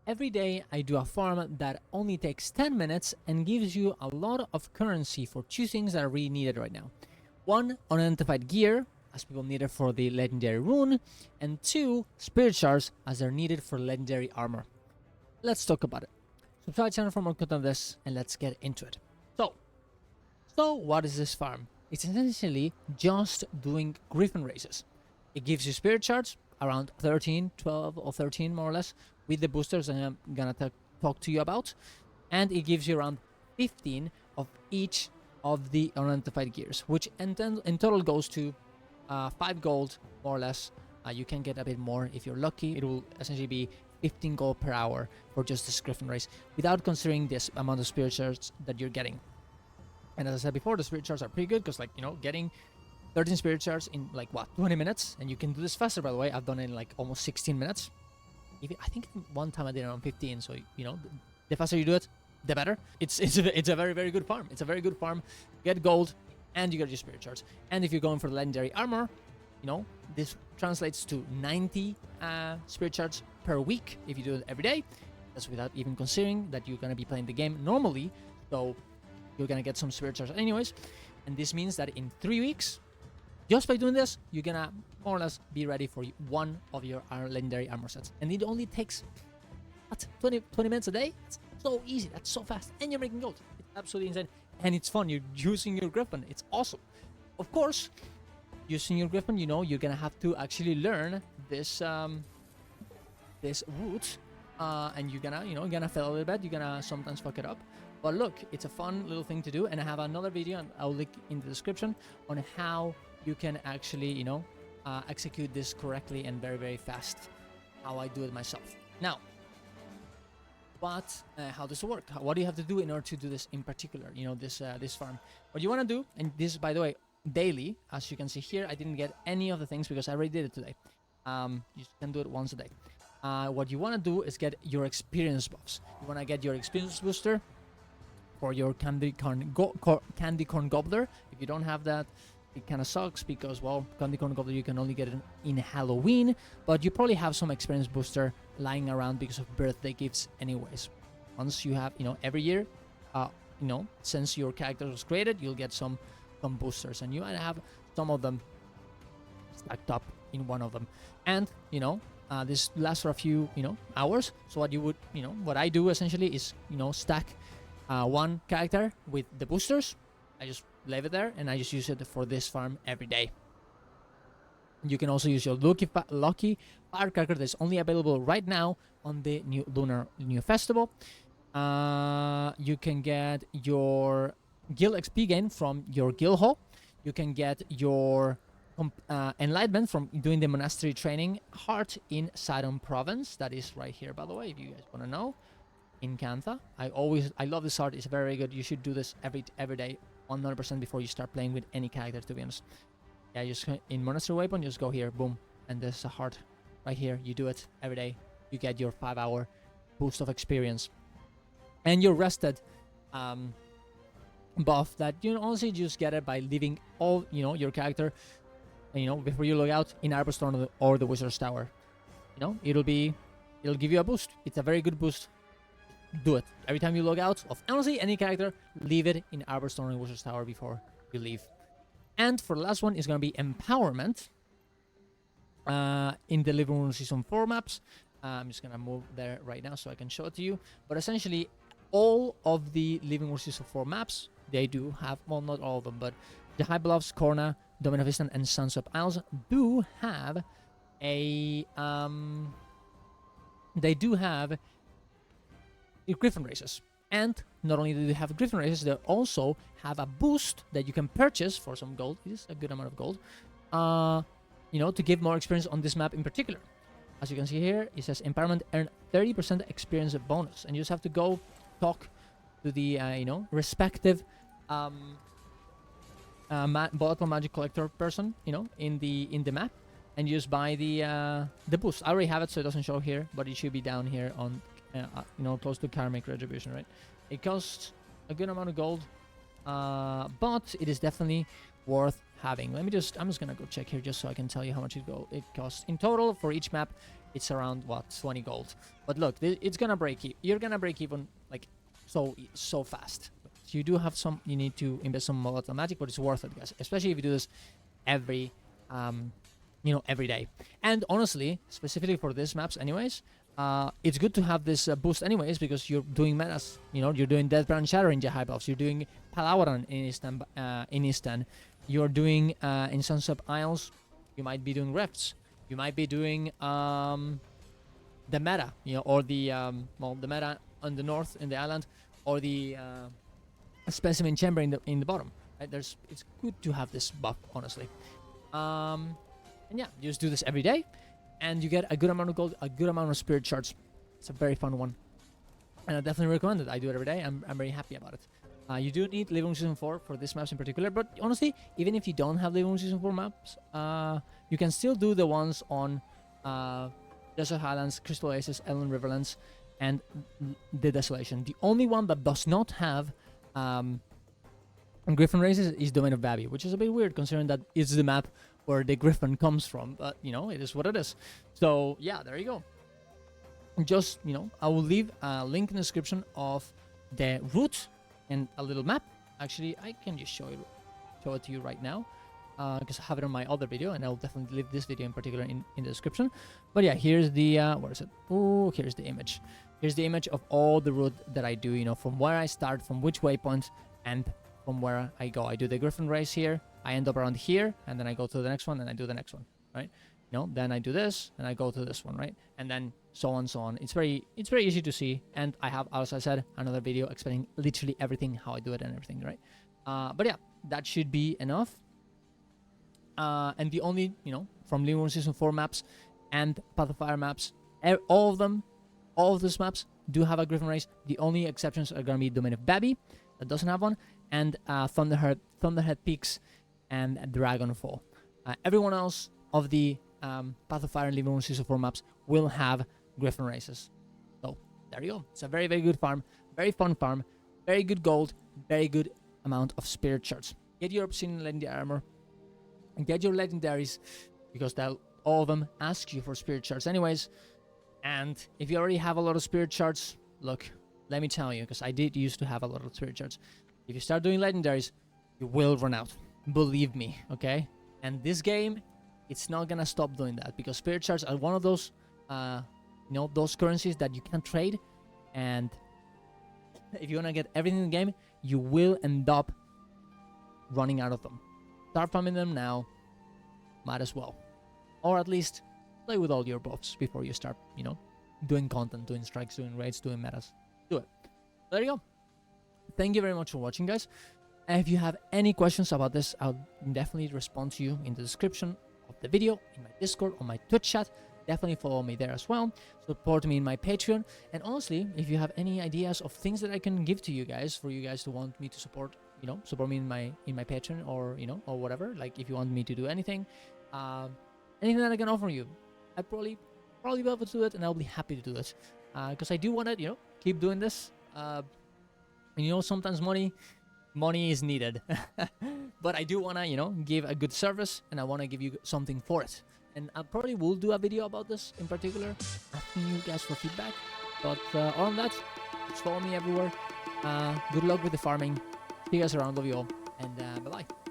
Every day I do a farm that only takes 10 minutes and gives you a lot of currency for two things that are really needed right now. One, unidentified gear, as people need it for the legendary rune, and two, spirit shards, as they're needed for legendary armor. Let's talk about it. Subscribe to the channel for more content on this, and let's get into it. So what is this farm? It's essentially just doing Griffin races. It gives you spirit shards, around 13, 12 or 13 more or less, with the boosters that I'm gonna talk to you about. And it gives you around 15 of each of the unidentified gears, which in total goes to 5 gold, more or less. You can get a bit more if you're lucky. It will essentially be 15 gold per hour for just this Griffin race, without considering this amount of spirit shards that you're getting. And as I said before, the spirit shards are pretty good because, like, you know, getting 13 spirit shards in, like, what, 20 minutes? And you can do this faster, by the way. I've done it in, like, almost 16 minutes. Even, I think one time I did it on 15, so, you know, the faster you do it, the better. It's a very, very good farm. It's a very good farm. You get gold, and you get your spirit shards. And if you're going for the legendary armor, you know, this translates to 90 spirit shards per week if you do it every day. That's without even considering that you're going to be playing the game normally, so you're going to get some spirit shards anyways. And this means that in 3 weeks, just by doing this, you're going to more or less be ready for one of your legendary armor sets. And it only takes, what, 20 minutes a day? It's so easy. That's so fast. And you're making gold. It's absolutely insane. And it's fun. You're using your Griffin. It's awesome. Of course, using your Griffin, you know, you're going to have to actually learn this this route. And you're gonna, you know, you're gonna fail a little bit. You're gonna sometimes fuck it up. But look, it's a fun little thing to do. And I have another video, and I'll link in the description, on how you can actually, you know, execute this correctly and very, very fast. How I do it myself. Now, but how does it work? What do you have to do in order to do this in particular? You know, this farm. What you want to do, and this, by the way, daily, as you can see here, I didn't get any of the things because I already did it today. You can do it once a day. What you want to do is get your experience buffs. You want to get your experience booster for your candy corn gobbler. If you don't have that, it kind of sucks because, well, candy corn gobbler, you can only get it in Halloween, but you probably have some experience booster lying around because of birthday gifts anyways. Once you have, you know, every year, you know, since your character was created, you'll get some boosters, and you might have some of them stacked up in one of them. And, you know, this lasts for a few, you know, hours. So what you would, you know, what I do essentially is, you know, stack one character with the boosters. I just leave it there, and I just use it for this farm every day. You can also use your lucky fire character that's only available right now on the new New Festival. You can get your guild XP gain from your guild hall. You can get your enlightenment from doing the monastery training heart in Sidon province. That is right here, by the way, if you guys want to know, in Kantha. I love this heart. It's very good. You should do this every day, 100% before you start playing with any character, to be honest. Yeah, just in monastery weapon, just go here, boom, and there's a heart right here. You do it every day. You get your 5-hour boost of experience, and your rested buff that you honestly just get it by leaving all, you know, your character, you know, before you log out in Arborstone or the Wizard's Tower. You know, it'll give you a boost. It's a very good boost. Do it every time you log out of, honestly, any character. Leave it in Arborstone and Wizard's Tower before you leave. And for the last one is going to be empowerment in the Living Room Season 4 maps. I'm just going to move there right now so I can show it to you. But essentially, all of the Living Room Season 4 maps, they do have, well, not all of them, but the High Bluffs, Corna, Domino Vistan, and Sunswept Isles do have a they do have Griffin races. And not only do they have Griffin races, they also have a boost that you can purchase for some gold. It is a good amount of gold, you know, to give more experience on this map in particular. As you can see here, it says empowerment, earn 30% experience bonus, and you just have to go talk to the you know, respective bottle magic collector person, you know, in the map, and you just buy the boost. I already have it, so it doesn't show here, but it should be down here on you know, close to karmic retribution, right? It costs a good amount of gold, but it is definitely worth having. I'm just gonna go check here just so I can tell you how much it costs in total for each map. it's around what, 20 gold. But look, it's gonna break even. You're gonna break even like so fast. So you do have some. You need to invest some volatile magic, but it's worth it, guys. Especially if you do this every every day. And honestly, specifically for these maps, anyways, it's good to have this boost, anyways, because you're doing metas. You're doing Deathbrand Shatter in high buffs. You're doing Palawaran in Eastern. You're doing in Sunset Isles. You might be doing Rifts. You might be doing the meta, or the the meta on the north in the island, or the specimen chamber in the bottom. Right? It's good to have this buff, honestly. And yeah, you just do this every day, and you get a good amount of gold, a good amount of spirit shards. It's a very fun one, and I definitely recommend it. I do it every day. I'm very happy about it. You do need Living Season 4 for this maps in particular, but honestly, even if you don't have Living Season 4 maps, you can still do the ones on Desert Highlands, Crystal Oasis, Elven Riverlands, and the Desolation. The only one that does not have Griffin races is Domain of Babi, which is a bit weird considering that it's the map where the Griffin comes from, but it is what it is. So yeah, there you go. Just I will leave a link in the description of the route and a little map. Actually, I can just show it to you right now, because I have it on my other video, and I'll definitely leave this video in particular in the description. But yeah, here's the where is it? Oh, here's the image. Here's the image of all the route that I do, from where I start, from which waypoint, and from where I go. I do the Griffin race here, I end up around here, and then I go to the next one, and I do the next one, right? Then I do this, and I go to this one, right? And then so on, so on. It's very easy to see, and I have, as I said, another video explaining literally everything, how I do it and everything, right? But yeah, that should be enough. And the only, from Living Season 4 maps and Path of Fire maps, all of those maps do have a Griffin race. The only exceptions are gonna be Domain of Babi, that doesn't have one, and Thunderhead Peaks and Dragonfall. Everyone else of the Path of Fire and Living Season 4 maps will have Griffin races. So there you go. It's a very, very good farm, very fun farm, very good gold, very good amount of spirit shards. Get your obsidian legendary armor and get your legendaries, because all of them ask you for spirit shards anyways. And if you already have a lot of spirit shards, look, let me tell you, because I did used to have a lot of spirit shards. If you start doing legendaries, you will run out. Believe me, okay? And this game, it's not gonna stop doing that, because spirit shards are one of those, those currencies that you can't trade. And if you wanna get everything in the game, you will end up running out of them. Start farming them now, might as well, or at least play with all your buffs before you start, doing content, doing strikes, doing raids, doing metas. Do it. There you go. Thank you very much for watching, guys. If you have any questions about this, I'll definitely respond to you in the description of the video, in my Discord, on my Twitch chat. Definitely follow me there as well. Support me in my Patreon. And honestly, if you have any ideas of things that I can give to you guys, for you guys to want me to support, support me in my Patreon, or or whatever. Like if you want me to do anything, anything that I can offer you, I'd probably be able to do it, and I'll be happy to do it. Because I do want to, keep doing this. And sometimes money is needed, but I do want to, give a good service, and I want to give you something for it. And I probably will do a video about this in particular, asking you guys for feedback. But other than that, just follow me everywhere. Good luck with the farming. See you guys around. Love you all, and bye bye.